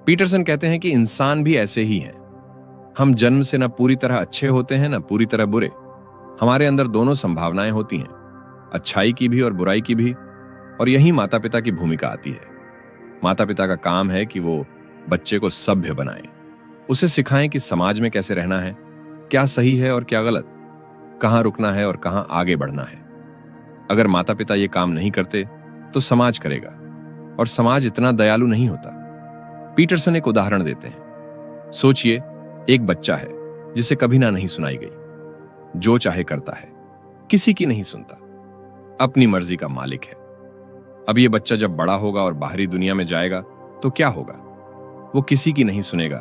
पीटरसन कहते हैं कि इंसान भी ऐसे ही हैं। हम जन्म से न पूरी तरह अच्छे होते हैं, न पूरी तरह बुरे। हमारे अंदर दोनों संभावनाएं होती हैं, अच्छाई की भी और बुराई की भी। और यही माता पिता की भूमिका आती है। माता पिता का काम है कि वो बच्चे को सभ्य बनाएं, उसे सिखाएं कि समाज में कैसे रहना है, क्या सही है और क्या गलत, कहां रुकना है और कहां आगे बढ़ना है। अगर माता पिता ये काम नहीं करते तो समाज करेगा, और समाज इतना दयालु नहीं होता। पीटरसन एक उदाहरण देते हैं। सोचिए, एक बच्चा है जिसे कभी ना नहीं सुनाई गई, जो चाहे करता है, किसी की नहीं सुनता, अपनी मर्जी का मालिक है। अब यह बच्चा जब बड़ा होगा और बाहरी दुनिया में जाएगा तो क्या होगा? वो किसी की नहीं सुनेगा,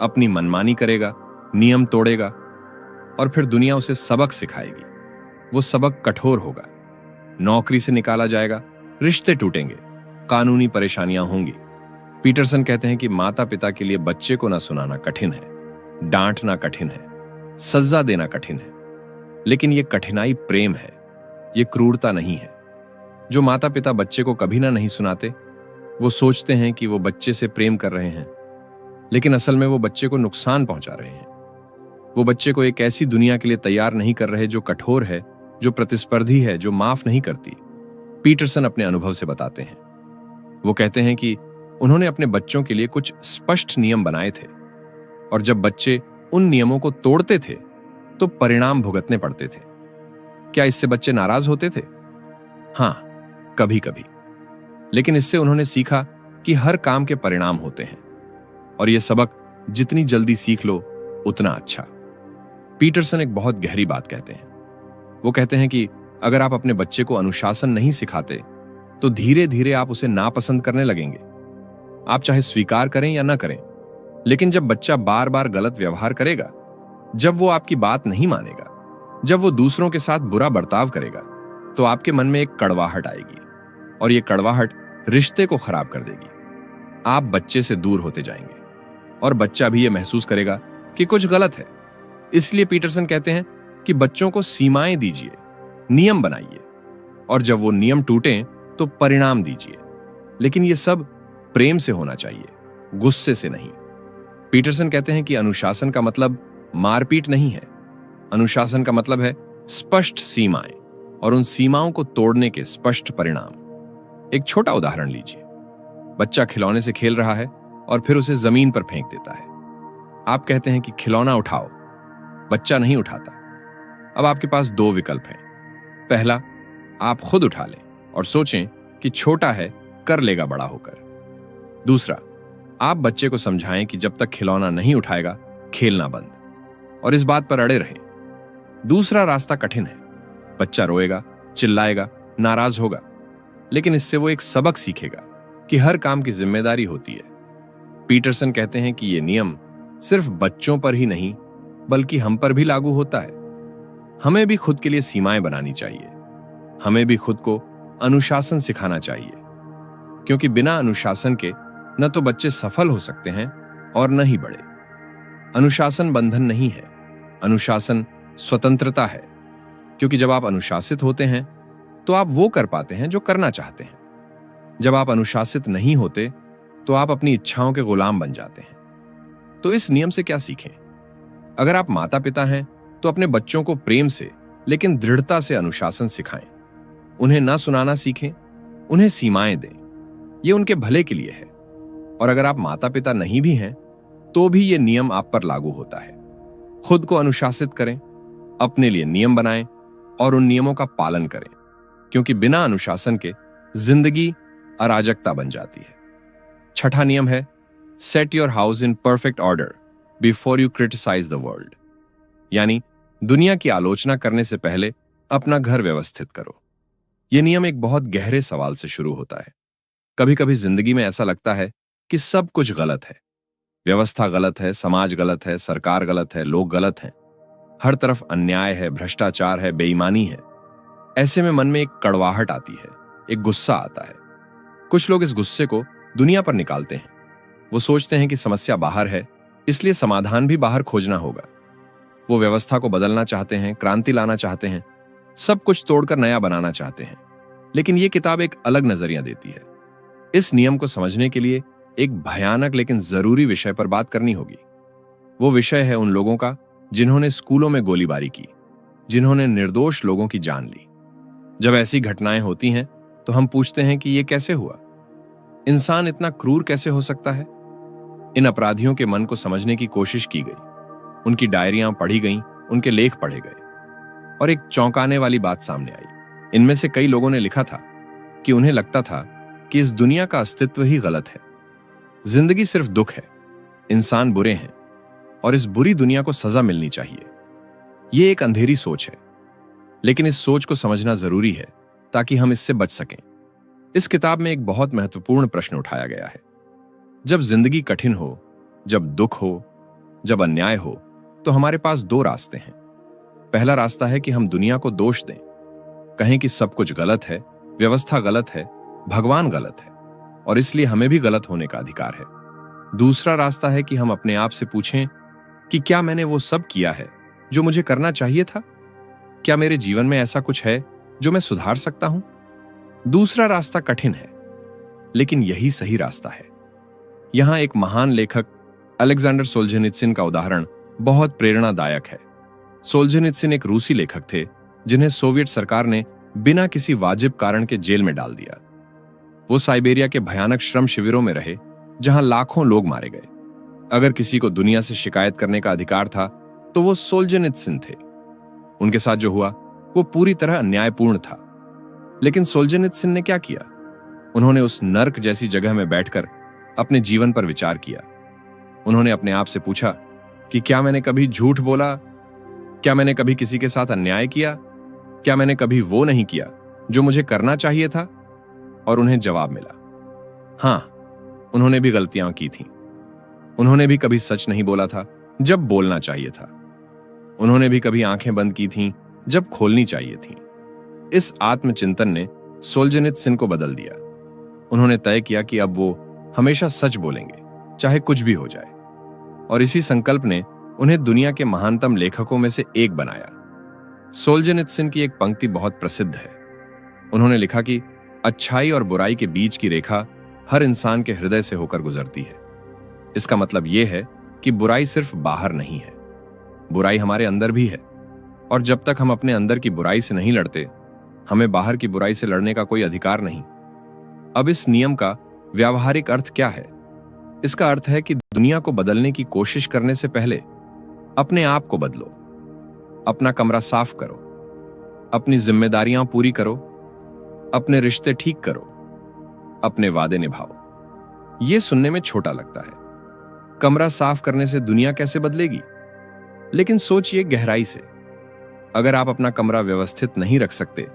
अपनी मनमानी करेगा, नियम तोड़ेगा, और फिर दुनिया उसे सबक सिखाएगी। वो सबक कठोर होगा। नौकरी से निकाला जाएगा, रिश्ते टूटेंगे, कानूनी परेशानियां होंगी। पीटरसन कहते हैं कि माता पिता के लिए बच्चे को ना सुनाना कठिन है, डांटना कठिन है, सजा देना कठिन है। लेकिन यह कठिनाई प्रेम है, यह क्रूरता नहीं है। जो माता पिता बच्चे को कभी ना नहीं सुनाते, वो सोचते हैं कि वो बच्चे से प्रेम कर रहे हैं, लेकिन असल में वो बच्चे को नुकसान पहुंचा रहे हैं। वो बच्चे को एक ऐसी दुनिया के लिए तैयार नहीं कर रहे जो कठोर है, जो प्रतिस्पर्धी है, जो माफ नहीं करती। पीटरसन अपने अनुभव से बताते हैं। वो कहते हैं कि उन्होंने अपने बच्चों के लिए कुछ स्पष्ट नियम बनाए थे, और जब बच्चे उन नियमों को तोड़ते थे तो परिणाम भुगतने पड़ते थे। क्या इससे बच्चे नाराज होते थे? हां, कभी कभी। लेकिन इससे उन्होंने सीखा कि हर काम के परिणाम होते हैं, और यह सबक जितनी जल्दी सीख लो उतना अच्छा। पीटरसन एक बहुत गहरी बात कहते हैं। वो कहते हैं कि अगर आप अपने बच्चे को अनुशासन नहीं सिखाते तो धीरे धीरे आप उसे नापसंद करने लगेंगे। आप चाहे स्वीकार करें या ना करें, लेकिन जब बच्चा बार बार गलत व्यवहार करेगा, जब वो आपकी बात नहीं मानेगा, जब वो दूसरों के साथ बुरा बर्ताव करेगा तो आपके मन में एक कड़वाहट आएगी और ये कड़वाहट रिश्ते को खराब कर देगी। आप बच्चे से दूर होते जाएंगे और बच्चा भी ये महसूस करेगा कि कुछ गलत है। इसलिए पीटरसन कहते हैं कि बच्चों को सीमाएं दीजिए, नियम बनाइए, और जब वो नियम टूटें तो परिणाम दीजिए। लेकिन ये सब प्रेम से होना चाहिए, गुस्से से नहीं। पीटरसन कहते हैं कि अनुशासन का मतलब मारपीट नहीं है। अनुशासन का मतलब है स्पष्ट सीमाएं और उन सीमाओं को तोड़ने के स्पष्ट परिणाम। एक छोटा उदाहरण लीजिए। बच्चा खिलौने से खेल रहा है और फिर उसे जमीन पर फेंक देता है। आप कहते हैं कि खिलौना उठाओ। बच्चा नहीं उठाता। अब आपके पास दो विकल्प हैं। पहला, आप खुद उठा लें और सोचें कि छोटा है, कर लेगा बड़ा होकर। दूसरा, आप बच्चे को समझाएं कि जब तक खिलौना नहीं उठाएगा खेलना बंद, और इस बात पर अड़े रहें। दूसरा रास्ता कठिन है। बच्चा रोएगा, चिल्लाएगा, नाराज होगा, लेकिन इससे वो एक सबक सीखेगा कि हर काम की जिम्मेदारी होती है। पीटरसन कहते हैं कि यह नियम सिर्फ बच्चों पर ही नहीं बल्कि हम पर भी लागू होता है। हमें भी खुद के लिए सीमाएं बनानी चाहिए। हमें भी खुद को अनुशासन सिखाना चाहिए, क्योंकि बिना अनुशासन के न तो बच्चे सफल हो सकते हैं और न ही बड़े। अनुशासन बंधन नहीं है, अनुशासन स्वतंत्रता है। क्योंकि जब आप अनुशासित होते हैं तो आप वो कर पाते हैं जो करना चाहते हैं। जब आप अनुशासित नहीं होते तो आप अपनी इच्छाओं के गुलाम बन जाते हैं। तो इस नियम से क्या सीखें? अगर आप माता पिता हैं तो अपने बच्चों को प्रेम से लेकिन दृढ़ता से अनुशासन सिखाएं। उन्हें ना सुनाना सीखें, उन्हें सीमाएं दें। ये उनके भले के लिए है। और अगर आप माता पिता नहीं भी हैं तो भी ये नियम आप पर लागू होता है। खुद को अनुशासित करें, अपने लिए नियम बनाएं और उन नियमों का पालन करें, क्योंकि बिना अनुशासन के जिंदगी अराजकता बन जाती है। छठा नियम है set your house in perfect order before you criticise the world. यानी दुनिया की आलोचना करने से पहले अपना घर व्यवस्थित करो। यह नियम एक बहुत गहरे सवाल से शुरू होता है। कभी कभी जिंदगी में ऐसा लगता है कि सब कुछ गलत है। व्यवस्था गलत है, समाज गलत है, सरकार गलत है, लोग गलत हैं। हर तरफ अन्याय है, भ्रष्टाचार है, बेईमानी है। ऐसे में मन में एक कड़वाहट आती है, एक गुस्सा आता है। कुछ लोग इस गुस्से को दुनिया पर निकालते हैं। वो सोचते हैं कि समस्या बाहर है, इसलिए समाधान भी बाहर खोजना होगा। वो व्यवस्था को बदलना चाहते हैं, क्रांति लाना चाहते हैं, सब कुछ तोड़कर नया बनाना चाहते हैं। लेकिन ये किताब एक अलग नजरिया देती है। इस नियम को समझने के लिए एक भयानक लेकिन जरूरी विषय पर बात करनी होगी। वो विषय है उन लोगों का जिन्होंने स्कूलों में गोलीबारी की, जिन्होंने निर्दोष लोगों की जान ली। जब ऐसी घटनाएं होती हैं तो हम पूछते हैं कि ये कैसे हुआ? इंसान इतना क्रूर कैसे हो सकता है? इन अपराधियों के मन को समझने की कोशिश की गई। उनकी डायरियां पढ़ी गईं, उनके लेख पढ़े गए और एक चौंकाने वाली बात सामने आई। इनमें से कई लोगों ने लिखा था कि उन्हें लगता था कि इस दुनिया का अस्तित्व ही गलत है। जिंदगी सिर्फ दुख है, इंसान बुरे हैं और इस बुरी दुनिया को सजा मिलनी चाहिए। यह एक अंधेरी सोच है, लेकिन इस सोच को समझना जरूरी है ताकि हम इससे बच सकें। इस किताब में एक बहुत महत्वपूर्ण प्रश्न उठाया गया है। जब जिंदगी कठिन हो, जब दुख हो, जब अन्याय हो, तो हमारे पास दो रास्ते हैं। पहला रास्ता है कि हम दुनिया को दोष दें, कहें कि सब कुछ गलत है, व्यवस्था गलत है, भगवान गलत है और इसलिए हमें भी गलत होने का अधिकार है। दूसरा रास्ता है कि हम अपने आप से पूछें कि क्या मैंने वो सब किया है जो मुझे करना चाहिए था? क्या मेरे जीवन में ऐसा कुछ है जो मैं सुधार सकता हूं? दूसरा रास्ता कठिन है, लेकिन यही सही रास्ता है। यहां एक महान लेखक अलेक्जेंडर सोल्जेनित्सिन का उदाहरण बहुत प्रेरणादायक है। सोल्जेनित्सिन एक रूसी लेखक थे जिन्हें सोवियत सरकार ने बिना किसी वाजिब कारण के जेल में डाल दिया। वो साइबेरिया के भयानक श्रम शिविरों में रहे, जहां लाखों लोग मारे गए। अगर किसी को दुनिया से शिकायत करने का अधिकार था तो वो सोल्जेनित्सिन थे। उनके साथ जो हुआ वो पूरी तरह अन्यायपूर्ण था। लेकिन सोल्जेनित्सिन ने क्या किया? उन्होंने उस नर्क जैसी जगह में बैठकर अपने जीवन पर विचार किया। उन्होंने अपने आप से पूछा कि क्या मैंने कभी झूठ बोला? क्या मैंने कभी किसी के साथ अन्याय किया? क्या मैंने कभी वो नहीं किया जो मुझे करना चाहिए था? और उन्हें जवाब मिला, हां, उन्होंने भी गलतियां की थीं। उन्होंने भी कभी सच नहीं बोला था जब बोलना चाहिए था। उन्होंने भी कभी आंखें बंद की थीं जब खोलनी चाहिए थी। इस आत्मचिंतन ने सोल्जेनित्सिन को बदल दिया। उन्होंने तय किया कि अब वो हमेशा सच बोलेंगे, चाहे कुछ भी हो जाए। और इसी संकल्प ने उन्हें दुनिया के महानतम लेखकों में से एक बनाया। सोल्जेनित्सिन की एक पंक्ति बहुत प्रसिद्ध है। उन्होंने लिखा कि अच्छाई और बुराई के बीच की रेखा हर इंसान के हृदय से होकर गुजरती है। इसका मतलब यह है कि बुराई सिर्फ बाहर नहीं है, बुराई हमारे अंदर भी है। और जब तक हम अपने अंदर की बुराई से नहीं लड़ते, हमें बाहर की बुराई से लड़ने का कोई अधिकार नहीं। अब इस नियम का व्यावहारिक अर्थ क्या है? इसका अर्थ है कि दुनिया को बदलने की कोशिश करने से पहले अपने आप को बदलो। अपना कमरा साफ करो, अपनी जिम्मेदारियां पूरी करो, अपने रिश्ते ठीक करो, अपने वादे निभाओ। यह सुनने में छोटा लगता है, कमरा साफ करने से दुनिया कैसे बदलेगी? लेकिन सोचिए गहराई से, अगर आप अपना कमरा व्यवस्थित नहीं रख सकते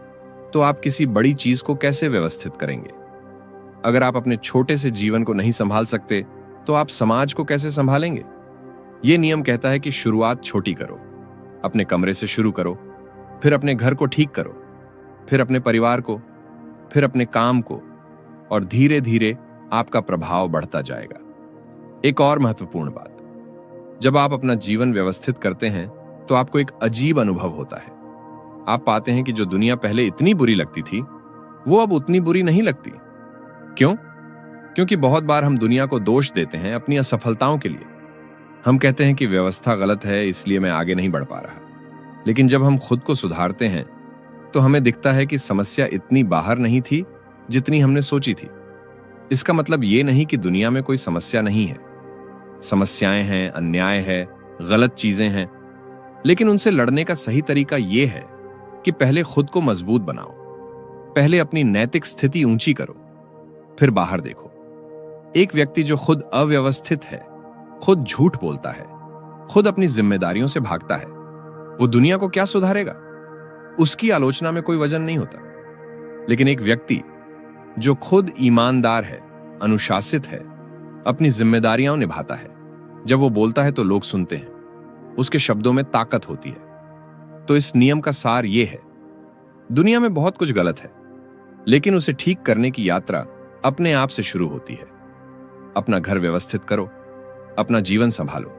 तो आप किसी बड़ी चीज को कैसे व्यवस्थित करेंगे? अगर आप अपने छोटे से जीवन को नहीं संभाल सकते तो आप समाज को कैसे संभालेंगे? यह नियम कहता है कि शुरुआत छोटी करो, अपने कमरे से शुरू करो, फिर अपने घर को ठीक करो, फिर अपने परिवार को, फिर अपने काम को, और धीरे धीरे आपका प्रभाव बढ़ता जाएगा। एक और महत्वपूर्ण बात, जब आप अपना जीवन व्यवस्थित करते हैं तो आपको एक अजीब अनुभव होता है। आप पाते हैं कि जो दुनिया पहले इतनी बुरी लगती थी वो अब उतनी बुरी नहीं लगती। क्यों? क्योंकि बहुत बार हम दुनिया को दोष देते हैं अपनी असफलताओं के लिए। हम कहते हैं कि व्यवस्था गलत है, इसलिए मैं आगे नहीं बढ़ पा रहा। लेकिन जब हम खुद को सुधारते हैं तो हमें दिखता है कि समस्या इतनी बाहर नहीं थी जितनी हमने सोची थी। इसका मतलब ये नहीं कि दुनिया में कोई समस्या नहीं है। समस्याएं हैं, अन्याय है, गलत चीजें हैं, लेकिन उनसे लड़ने का सही तरीका यह है कि पहले खुद को मजबूत बनाओ, पहले अपनी नैतिक स्थिति ऊंची करो, फिर बाहर देखो। एक व्यक्ति जो खुद अव्यवस्थित है, खुद झूठ बोलता है, खुद अपनी जिम्मेदारियों से भागता है, वो दुनिया को क्या सुधारेगा? उसकी आलोचना में कोई वजन नहीं होता। लेकिन एक व्यक्ति जो खुद ईमानदार है, अनुशासित है, अपनी जिम्मेदारियां निभाता है, जब वो बोलता है तो लोग सुनते हैं, उसके शब्दों में ताकत होती है। तो इस नियम का सार ये है, दुनिया में बहुत कुछ गलत है, लेकिन उसे ठीक करने की यात्रा अपने आप से शुरू होती है। अपना घर व्यवस्थित करो, अपना जीवन संभालो,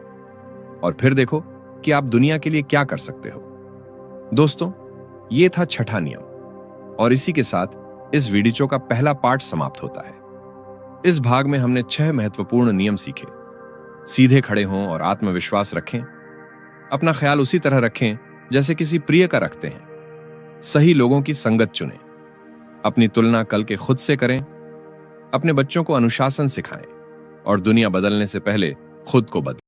और फिर देखो कि आप दुनिया के लिए क्या कर सकते हो। दोस्तों, ये था छठा नियम, और इसी के साथ इस वीडियो का पहला पार्ट समाप्त होता है। इस भाग में हमने 6 महत्वपूर्ण नियम सीखे। सीधे खड़े हों और आत्मविश्वास रखें। अपना ख्याल उसी तरह रखें जैसे किसी प्रिय का रखते हैं। सही लोगों की संगत चुनें। अपनी तुलना कल के खुद से करें। अपने बच्चों को अनुशासन सिखाएं और दुनिया बदलने से पहले खुद को बदलें।